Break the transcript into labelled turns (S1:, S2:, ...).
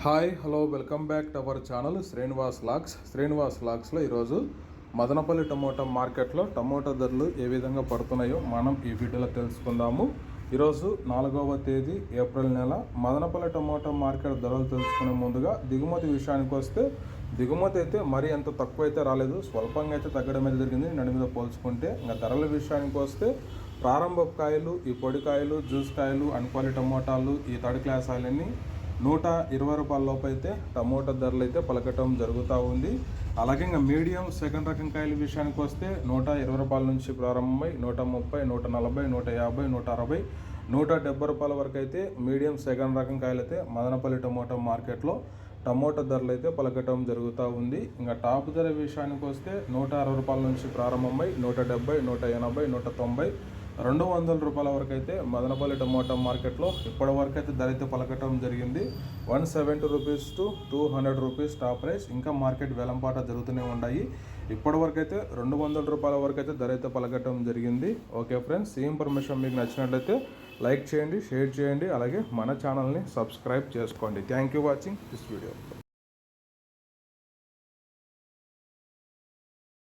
S1: Hi hello welcome back to our channel Srinivas వ్లాగ్స్లో ఈరోజు Madanapalle tomato మార్కెట్లో టమోటా ధరలు ఏ విధంగా పడుతున్నాయో మనం ఈ వీడియోలో తెలుసుకుందాము. ఈరోజు 4వ తేదీ ఏప్రిల్ నెల. మదనపల్లి టమోటా మార్కెట్ ధరలు తెలుసుకునే ముందుగా దిగుమతి విషయానికి వస్తే దిగుమతి అయితే మరీ అంత తక్కువ అయితే రాలేదు, స్వల్పంగా అయితే తగ్గడం అయితే జరిగింది నడి మీద పోల్చుకుంటే. ఇంకా ధరల విషయానికి వస్తే ప్రారంభ కాయలు, ఈ పొడి కాయలు, జ్యూస్ కాయలు, అన్క్వాలిటీ టమోటాలు, ఈ థర్డ్ క్లాస్ ఆయిలన్నీ 120 రూపాయల లోపు అయితే టమోటా ధరలు అయితే పలకటం జరుగుతూ ఉంది. అలాగే ఇంకా మీడియం సెకండ్ రకం కాయల విషయానికి వస్తే 120 రూపాయల నుంచి ప్రారంభమై 130, 140, 150, 160, 170 రూపాయల వరకు అయితే మీడియం సెకండ్ రకం కాయలు అయితే మదనపల్లి టమోటా మార్కెట్లో టమోటా ధరలు అయితే పలకటం జరుగుతూ ఉంది. ఇంకా టాప్ ధర విషయానికి వస్తే 160 రూపాయల నుంచి ప్రారంభమై 170, 180, 190, 200 రూపాయల వరకు అయితే మదనపల్లి టమోటా మార్కెట్లో ఇప్పటి వరకు అయితే ధర అయితే పలకటం జరిగింది. 170 rupees to 200 rupees top price. ఇంకా మార్కెట్ వేలంపాట జరుగుతూనే ఉన్నాయి. ఇప్పటి వరకు అయితే 200 రూపాయల వరకు అయితే ధర అయితే పలకటం జరిగింది. ఓకే ఫ్రెండ్స్, ఈ ఇన్ఫర్మేషన్ మీకు నచ్చినట్లయితే లైక్ చేయండి, షేర్ చేయండి, అలాగే మన ఛానల్ని సబ్స్క్రైబ్ చేసుకోండి. Thank you watching this video.